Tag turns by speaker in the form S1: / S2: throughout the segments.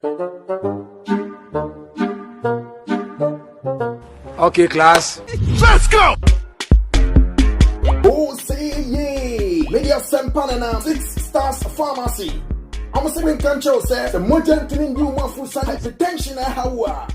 S1: Okay, class.
S2: Let's go!
S3: Oh, say yeah. Media Sempanana, 6 Stars Pharmacy. I'm a seven control, sir. The modern tuning you want for some hypertension. How?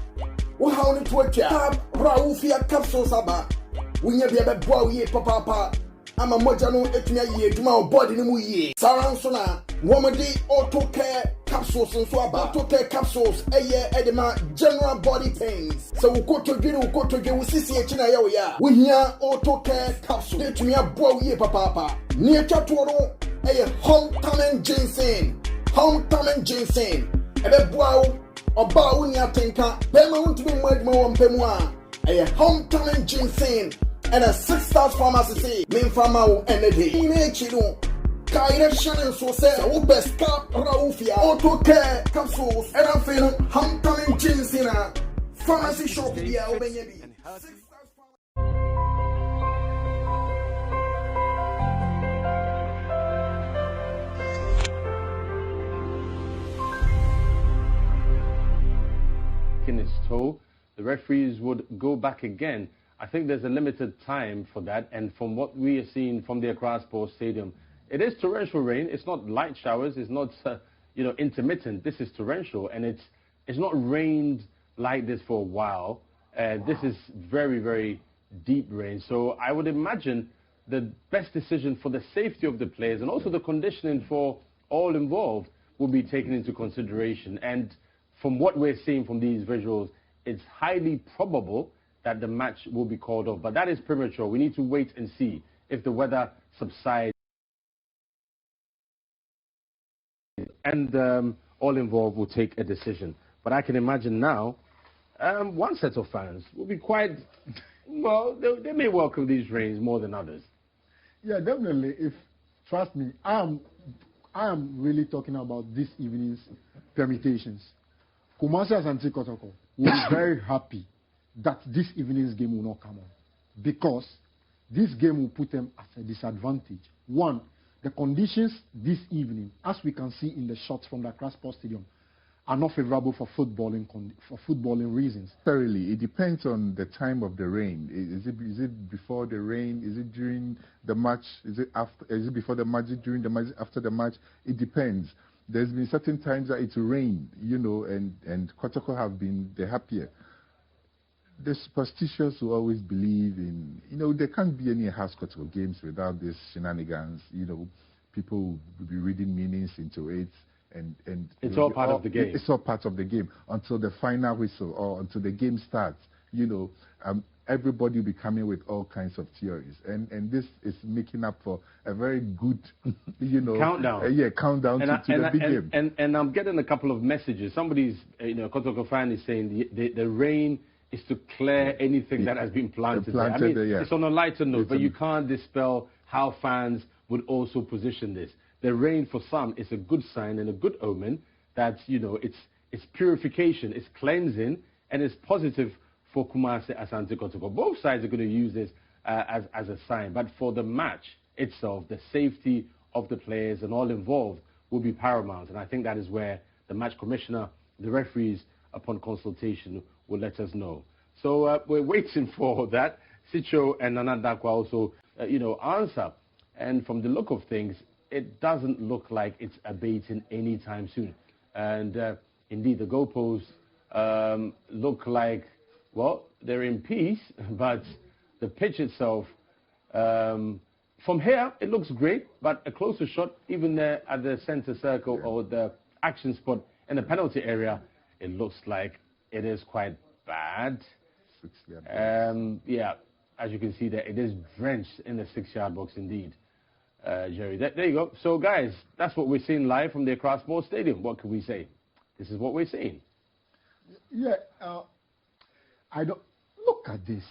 S3: How need to work? Raufia capsules about. We never be a boy, papa. I'm a mojano etnia ye, to my body no ye. Saransona, woman day auto care capsules and swaba. Auto care capsules, a year edema, general body pains. So we go to get we see China ya. We hear auto care capsule. They to me a boy ye papa. Near Chatoro, a hometown ginseng. Hometown ginseng. A boy or bow in your tinker. Payment to be made more on Pemwa. A hometown ginseng. And a 6 Stars Pharmacy say, main farmer and a day. In a chido, Kaira Shannon so say, oh, best cap, Raufia, auto care capsules, and I'm feeling homecoming jeans in a pharmacy shop. Yeah, Obenyabi.
S4: In its toe, the referees would go back again. I think there's a limited time for that, and from what we are seeing from the Accra Sports Stadium, it is torrential rain. It's not light showers. It's not, intermittent. This is torrential, and it's not rained like this for a while. This is very, very deep rain. So I would imagine the best decision for the safety of the players and also the conditioning for all involved will be taken into consideration. And from what we're seeing from these visuals, it's highly probable that the match will be called off. But that is premature. We need to wait and see if the weather subsides and all involved will take a decision. But I can imagine now, one set of fans will be quite, well, they may welcome these rains more than others.
S5: Yeah, definitely. Trust me, I am really talking about this evening's permutations. Kumasi Asante Kotoko will be very happy that this evening's game will not come on, because this game will put them at a disadvantage. One, the conditions this evening, as we can see in the shots from the Accra Sports Stadium, are not favorable for footballing reasons.
S6: Necessarily, it depends on the time of the rain. Is it before the rain? Is it during the match? Is it after? Is it before the match? Is it during the match? After the match? It depends. There's been certain times that it's rained, and Kotoko have been the happier. The superstitious will always believe in, there can't be any Kotoko games without these shenanigans. People will be reading meanings into it, and
S4: it's all part of the game.
S6: It's all part of the game until the final whistle or until the game starts. Everybody will be coming with all kinds of theories, and this is making up for a very good,
S4: countdown.
S6: Countdown to the big game.
S4: And I'm getting a couple of messages. Somebody's, Kotoko fan is saying the rain is to clear anything that has been planted there. I mean, it's on a lighter note, but you can't dispel how fans would also position this. The rain for some is a good sign and a good omen that, it's purification, it's cleansing, and it's positive for Kumasi Asante Kotoko. Both sides are going to use this as a sign, but for the match itself, the safety of the players and all involved will be paramount, and I think that is where the match commissioner, the referees, upon consultation, will let us know. So we're waiting for that. Sicho and Nanadakwa also, answer. And from the look of things, it doesn't look like it's abating anytime soon. And indeed, the goalposts look like, well, they're in peace, but the pitch itself, from here, it looks great, but a closer shot, even there at the center circle or the action spot in the penalty area, it looks like it is quite bad.
S6: 6-yard box.
S4: Yeah, as you can see there, it is drenched in the 6-yard box indeed, Jerry. There you go. So, guys, that's what we're seeing live from the Accra Sports Stadium. What can we say? This is what we're seeing.
S5: Yeah, I don't look at this.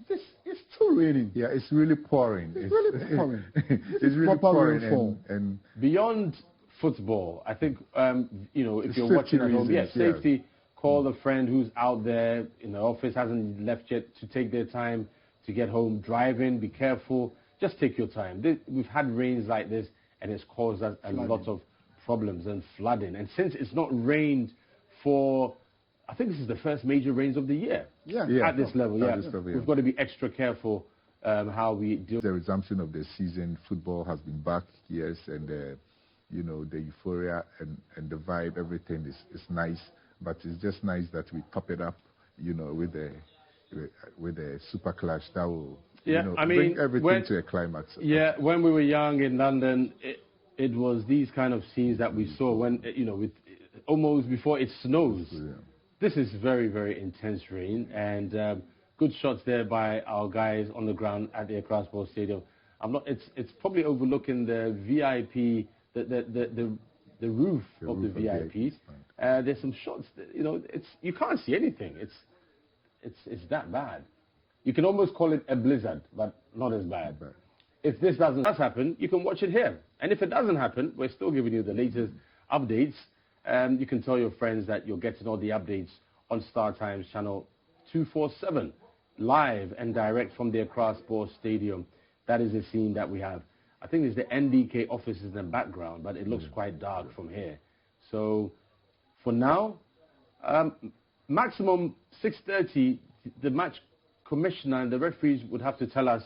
S5: This is too raining.
S6: Yeah, it's really pouring.
S5: It's really pouring.
S6: It's really pouring. And
S4: beyond football, I think, if you're watching at home, safety. Call a friend who's out there in the office, hasn't left yet, to take their time to get home. Driving, be careful. Just take your time. We've had rains like this, and it's caused us a lot of problems and flooding. And since it's not rained for, I think this is the first major rains of the year. At this level, We've got to be extra careful how we deal.
S6: The resumption of the season, football has been back, yes, and you know, the euphoria and the vibe, everything is nice, but it's just nice that we top it up, you know, with the super clash that will, you know, bring everything to a climax.
S4: Yeah, when we were young in London, it was these kind of scenes that we saw when, you know, with almost before it snows. This is very, very intense rain, and good shots there by our guys on the ground at the Accra Sports Stadium. It's probably overlooking the VIP, the roof of the VIPs. There's some shots that, you know, you can't see anything. It's that bad. You can almost call it a blizzard, but not as bad. If this does happen, you can watch it here. And if it doesn't happen, we're still giving you the latest updates. You can tell your friends that you're getting all the updates on Star Times channel 247, live and direct from the Accra Sports Stadium. That is the scene that we have. I think it's the NDK offices in the background, but it looks quite dark from here. So for now, maximum 6:30, the match commissioner and the referees would have to tell us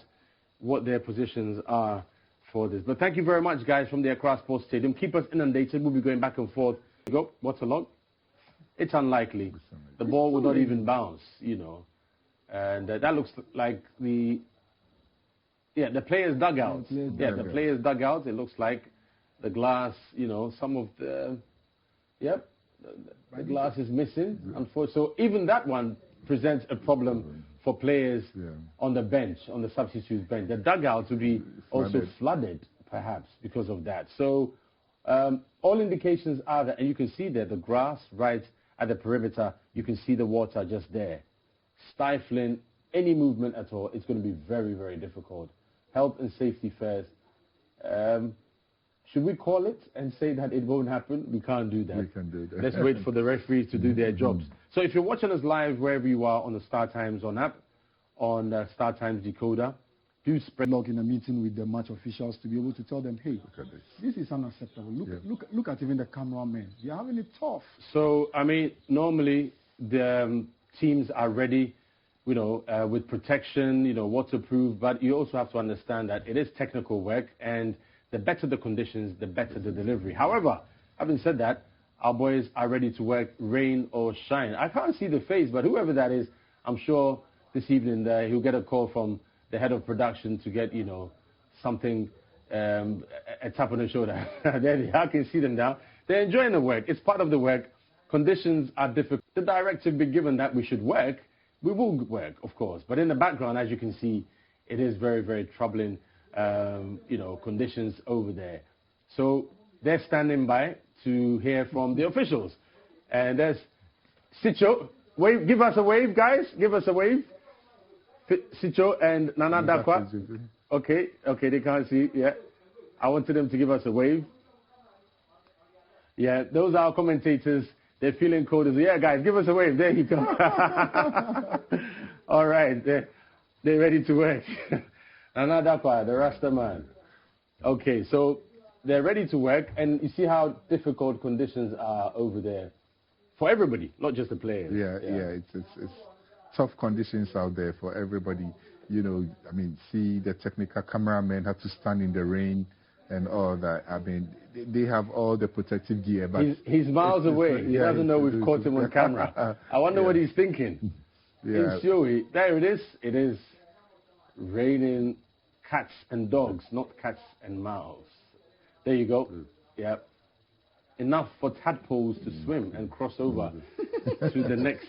S4: what their positions are for this. But thank you very much, guys, from the Accra Sports Stadium. Keep us inundated. We'll be going back and forth. Go. What's a log? It's unlikely. The ball will not even bounce, you know. And that looks like the players' dugouts. The players' dugouts. It looks like the glass, you know, some of the, the glass is missing. Unfortunately, so even that one presents a problem for players on the bench, on the substitute bench. The dugouts will be also flooded, perhaps, because of that. So all indications are that, and you can see there, the grass right at the perimeter, you can see the water just there. Stifling any movement at all, it's going to be very, very difficult. Health and safety first. Should we call it and say that it won't happen? We can't do that.
S6: We can do that.
S4: Let's wait for the referees to do their jobs. So if you're watching us live wherever you are on the Star Times on app, on the Star Times decoder, do spread
S5: log in a meeting with the match officials to be able to tell them, hey, this is unacceptable. Look at even the cameramen. They're having it tough.
S4: So, I mean, normally the teams are ready, you know, with protection, you know, waterproof, but you also have to understand that it is technical work, and the better the conditions, the better the delivery. However, having said that, our boys are ready to work, rain or shine. I can't see the face, but whoever that is, I'm sure this evening he'll get a call from the head of production to get, you know, something, a tap on the shoulder. There, I can see them now. They're enjoying the work. It's part of the work. Conditions are difficult. The directive been given that we should work. We will work, of course. But in the background, as you can see, it is very, very troubling, you know, conditions over there. So they're standing by to hear from the officials. And there's Sicho. Wave, give us a wave, guys. Give us a wave. Sicho and Nana Dakwa. Okay, they can't see. Yeah. I wanted them to give us a wave. Yeah, those are our commentators. They're feeling cold. Yeah, guys, give us a wave. There you go. All right, they're ready to work. Nana Dakwa, the Rasta man. Okay, so they're ready to work, and you see how difficult conditions are over there for everybody, not just the players.
S6: It's tough conditions out there for everybody. You know, I mean, see the technical cameramen have to stand in the rain and all that. I mean, they have all the protective gear, but
S4: he's miles away. He doesn't know we've caught him on camera. I wonder what he's thinking. There it is. It is raining cats and dogs, not cats and mouse. There you go. Yeah. Enough for tadpoles to swim and cross over to the next.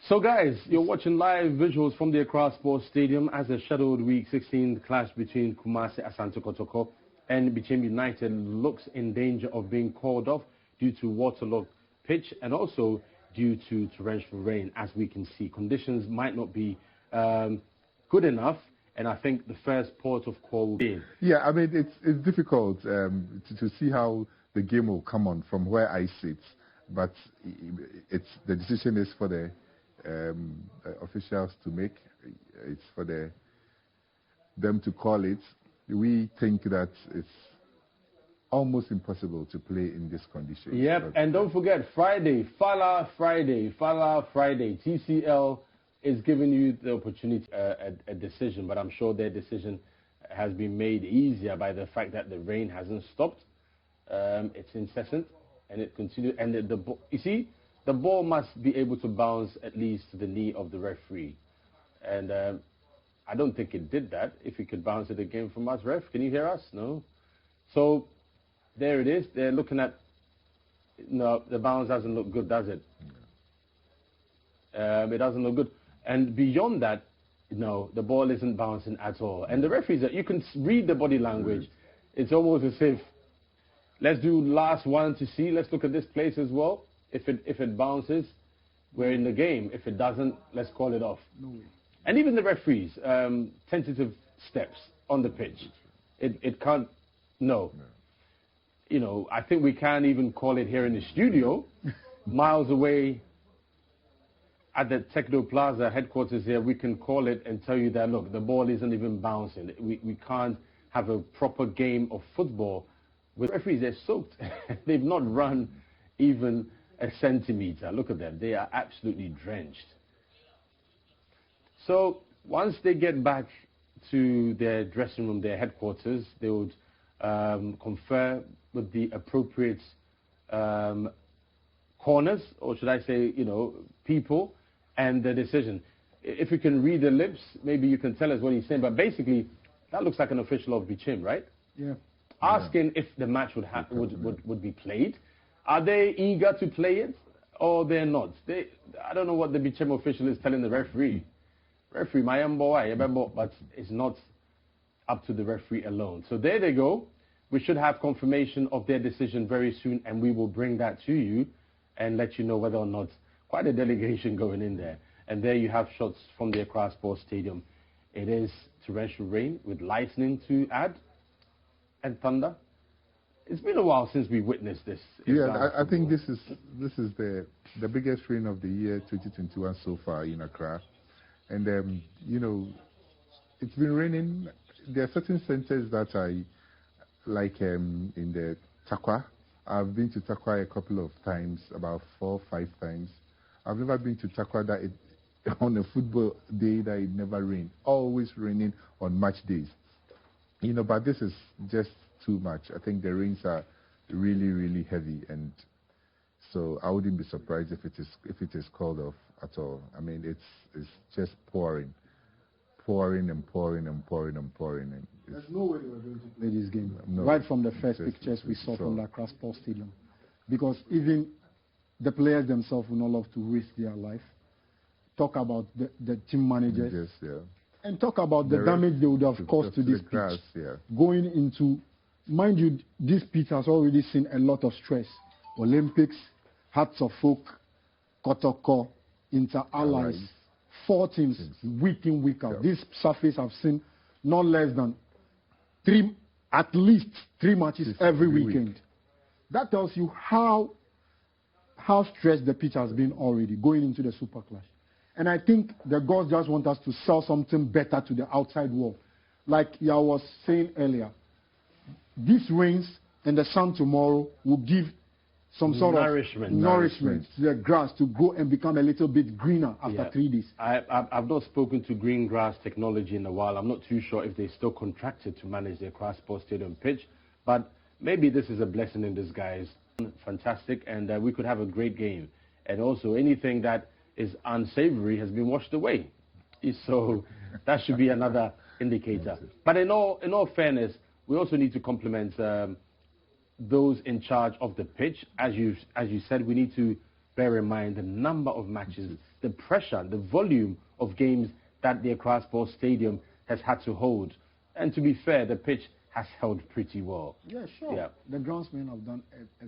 S4: So guys, you're watching live visuals from the Accra Sports Stadium as a scheduled Week 16 clash between Kumasi Asante Kotoko and Bechem United looks in danger of being called off due to waterlogged pitch and also due to torrential rain. As we can see, conditions might not be good enough, and I think the first port of call will be.
S6: Yeah, I mean, it's difficult to see how the game will come on from where I sit, but the decision is for the officials to make. It's for them to call it. We think that almost impossible to play in this condition.
S4: Yep, and don't forget, Friday, Fala Friday. TCL is giving you the opportunity, a decision, but I'm sure their decision has been made easier by the fact that the rain hasn't stopped. It's incessant, and it continues. And you see, the ball must be able to bounce at least to the knee of the referee. And I don't think it did that. If it could bounce it again from us, ref, can you hear us? No. So there it is. They're looking at. No, the bounce doesn't look good, does it? It doesn't look good. And beyond that, no, the ball isn't bouncing at all. And the referees, you can read the body language. It's almost as if, let's do last one to see. Let's look at this place as well. If it bounces, we're in the game. If it doesn't, let's call it off. No way. And even the referees, tentative steps on the pitch. It can't, no. You know, I think we can't even call it here in the studio, miles away at the Techno Plaza headquarters here. We can call it and tell you that, look, the ball isn't even bouncing. We can't have a proper game of football with referees. They're soaked. They've not run even a centimeter. Look at them. They are absolutely drenched. So once they get back to their dressing room, their headquarters, they would confer with the appropriate corners, or should I say, you know, people, and the decision. If you can read the lips, maybe you can tell us what he's saying. But basically, that looks like an official of Bechem, right?
S5: Yeah.
S4: Asking if the match would be played. Are they eager to play it, or they're not? I don't know what the Bechem official is telling the referee. Referee, my young boy, but it's not up to the referee alone. So there they go. We should have confirmation of their decision very soon, and we will bring that to you and let you know whether or not. Quite a delegation going in there. And there you have shots from the Accra Sports Stadium. It is torrential rain with lightning to add and thunder. It's been a while since we witnessed this.
S6: Yeah, I think this is the biggest rain of the year 2021 so far in Accra. And, you know, it's been raining. There are certain centers that I like in the Takwa. I've been to Takwa a couple of times, about 4 or 5 times. I've never been to Takwa that on a football day that it never rained. Always raining on match days. You know, but this is just too much. I think the rains are really, really heavy, and so I wouldn't be surprised if it is called off at all. I mean, it's just pouring and pouring and pouring and pouring. And
S5: there's no way they were going to play this game. No, right from the first pictures we saw from the Accra Sports Stadium, because even the players themselves will not love to risk their life. Talk about the team managers, and talk about the damage they would have caused to this pitch. Going into, mind you, this pitch has already seen a lot of stress. Olympics, Hearts of Folk, Kotoko, Inter Allies, 4 teams, week in, week out. This surface have seen not less than at least 3 matches every weekend. That tells you how stressed the pitch has been already going into the Super Clash. And I think the gods just want us to sell something better to the outside world. Like I was saying earlier, these rains and the sun tomorrow will give some sort of nourishment to the grass to go and become a little bit greener after 3 days.
S4: I've not spoken to Green Grass Technology in a while. I'm not too sure if they're still contracted to manage the Accra Sports Stadium pitch, but maybe this is a blessing in disguise. Fantastic, and we could have a great game. And also anything that is unsavory has been washed away. So that should be another indicator. But in all fairness, we also need to compliment those in charge of the pitch. As you said, we need to bear in mind the number of matches, the pressure, the volume of games that the Accra Sports Stadium has had to hold. And to be fair, the pitch has held pretty well.
S5: Yeah, sure. Yeah. The groundsmen have done a